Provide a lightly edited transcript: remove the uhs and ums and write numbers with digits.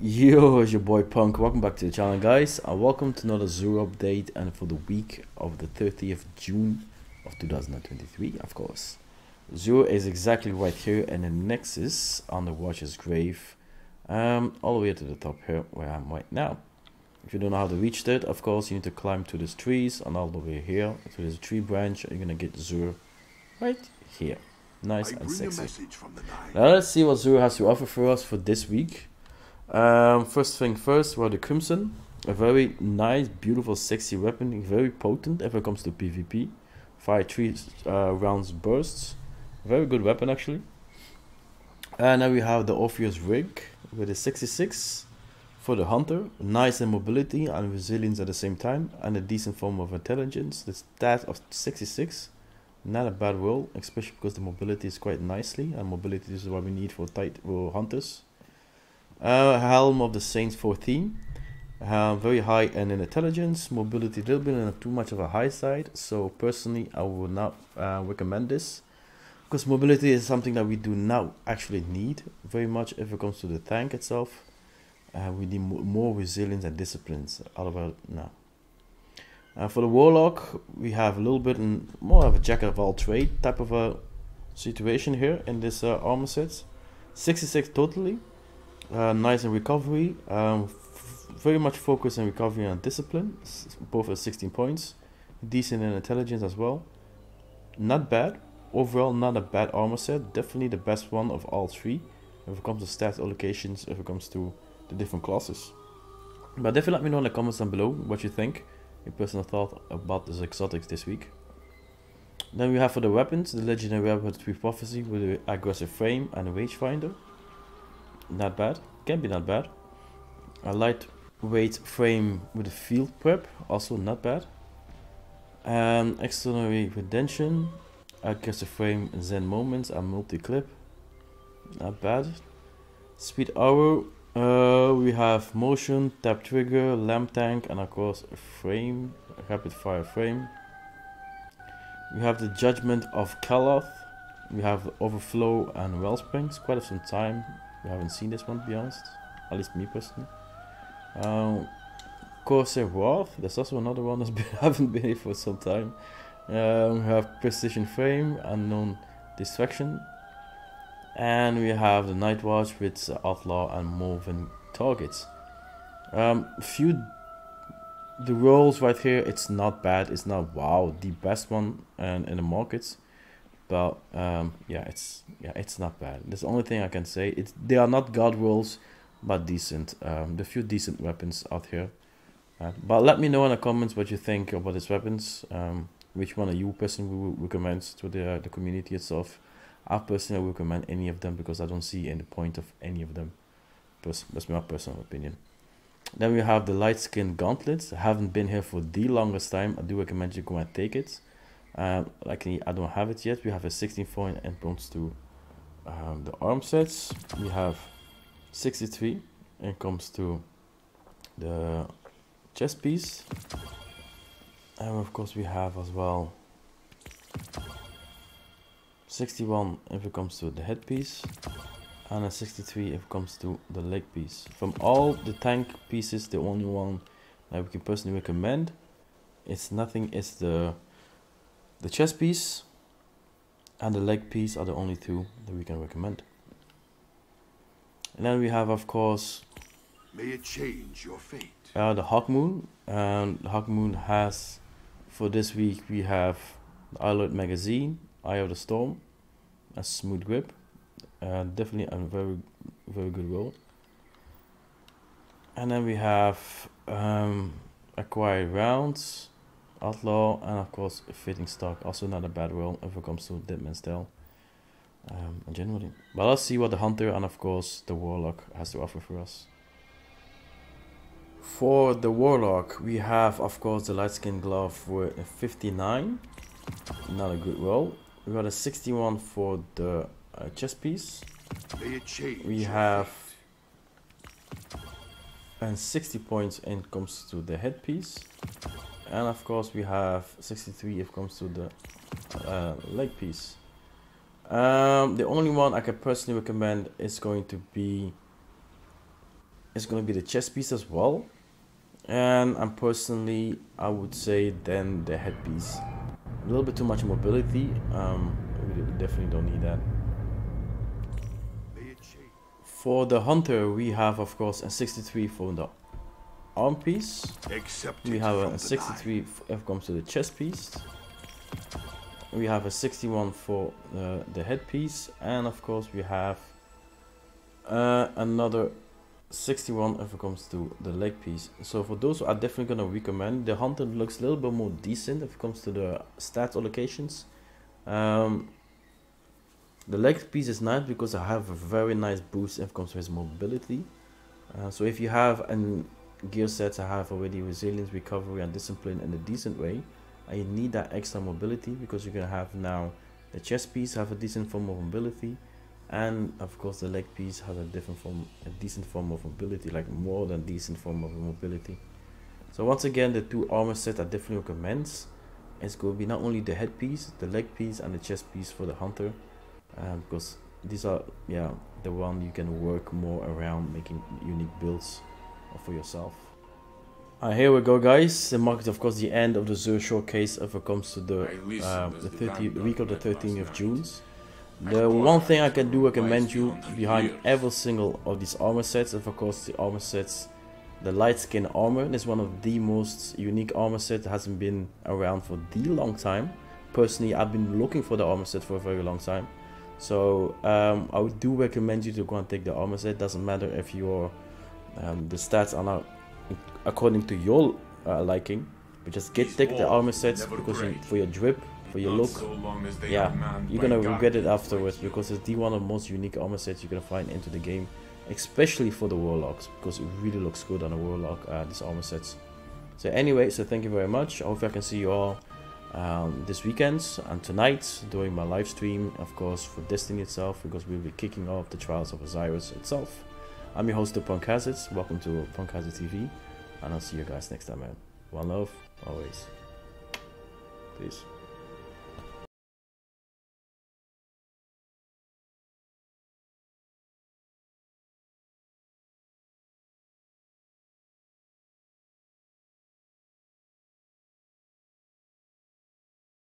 Yo, it's your boy Punk. Welcome back to the channel, guys, and welcome to another XUR update, and for the week of the 30th June of 2023, of course. XUR is exactly right here in the Nexus on the Watcher's Grave, all the way to the top here where I'm right now. If you don't know how to reach that, of course, you need to climb to these trees and all the way here to this tree branch, and you're gonna get XUR right here. Nice and sexy. Now let's see what XUR has to offer for us for this week. First thing first, we're the Crimson, a very nice, beautiful, sexy weapon, very potent if it comes to PvP. Fire 3 rounds bursts, very good weapon actually. And then we have the Orpheus Rig with a 66 for the Hunter, nice in mobility and resilience at the same time, and a decent form of intelligence. The stat of 66, not a bad roll, especially because the mobility is quite nicely, and mobility is what we need for tight hunters. Helm of the Saints 14, very high in intelligence, mobility a little bit on too much of a high side, so personally I would not recommend this, because mobility is something that we do not actually need very much if it comes to the tank itself. We need more resilience and disciplines, otherwise no. For the Warlock, we have a little bit more of a jack of all trade type of a situation here in this armor sets. 66 totally. Nice in recovery, very much focused on recovery and discipline, both at 16 points, decent in intelligence as well. Not bad, overall not a bad armor set, definitely the best one of all three, if it comes to stat allocations, if it comes to the different classes. But definitely let me know in the comments down below what you think, your personal thought about this exotics this week. Then we have for the weapons, the legendary weapon 3 prophecy with the aggressive frame and a rangefinder. Not bad, can be not bad. A lightweight frame with a field prep, also not bad. Extraordinary redemption, aggressive frame, zen moments, and multi-clip, not bad. Speed arrow, we have motion, tap trigger, lamp tank, and of course a frame, a rapid fire frame. We have the judgment of Kaloth, we have overflow and wellsprings, quite some time. We haven't seen this one, to be honest, at least me personally. Corsair Wrath, that's also another one that's haven't been here for some time. We have Precision Frame, Unknown Distraction, and we have the Night Watch with Outlaw and Moving Targets. The rolls right here, it's not bad, it's not wow the best one in the markets. But yeah, it's not bad. That's the only thing I can say. They are not god rolls, but decent. The few decent weapons out here. But let me know in the comments what you think about these weapons. Which one of you personally would recommend to the community itself. I personally recommend any of them because I don't see any point of any of them. That's my personal opinion. Then we have the light skin gauntlets. I haven't been here for the longest time. I do recommend you go and take it. Luckily I don't have it yet. We have a 16 point endpoints to the arm sets. We have 63 when it comes to the chest piece, and of course we have as well 61 if it comes to the headpiece, and a 63 if it comes to the leg piece. From all the tank pieces, the only one that we can personally recommend, it's the chest piece and the leg piece are the only two that we can recommend. And then we have, of course, may it change your fate. The Hawkmoon. And the Hawkmoon has, for this week, we have the Alert Magazine, Eye of the Storm, a smooth grip, definitely a very, very good roll. And then we have acquired rounds, Outlaw, and of course fitting stock, also not a bad roll if it comes to Deadman's Tale generally. But let's see what the Hunter and of course the Warlock has to offer for us. For the Warlock, we have of course the light skin glove with a 59, not a good roll. We got a 61 for the chest piece. We have and 60 points when it comes to the headpiece. And of course we have 63 if it comes to the leg piece. The only one I can personally recommend is going to be is going to be the chest piece as well. And personally, I would say then the headpiece. A little bit too much mobility. We definitely don't need that. For the hunter, we have of course a 63 for the arm piece. We have a 63 if it comes to the chest piece. We have a 61 for the headpiece, and of course we have another 61 if it comes to the leg piece. So for those, I definitely gonna recommend. The hunter looks a little bit more decent if it comes to the stats allocations. The leg piece is nice because I have a very nice boost if it comes to his mobility. So if you have an gear sets, I have already resilience, recovery, and discipline in a decent way. I need that extra mobility because you're gonna have now the chest piece have a decent form of mobility. And of course the leg piece has a decent form of mobility, like more than decent form of mobility. So once again, the two armor sets I definitely recommend. It's going to be not only the head piece, the leg piece, and the chest piece for the hunter, because these are the one you can work more around making unique builds for yourself. Here we go, guys. The market, of course, the end of the XUR showcase if it comes to the week of the 13th of June. The one thing I can do, recommend you behind every single of these armor sets, of course the armor sets, the light skin armor is one of the most unique armor sets that hasn't been around for the long time. Personally, I've been looking for the armor set for a very long time. So I would do recommend you to go and take the armor set. Doesn't matter if your the stats are not according to your liking, but just take the armor sets because for your drip, for your look, you're gonna regret it afterwards, because it's one of the most unique armor sets you're gonna find into the game, especially for the warlocks, because it really looks good on a warlock, these armor sets. So anyway, so thank you very much. I hope I can see you all this weekend and tonight during my live stream, of course, for Destiny itself, because we'll be kicking off the Trials of Osiris itself. I'm your host, the Punk Hazards. Welcome to Punk Hazard TV, and I'll see you guys next time, man. One love, always. Peace.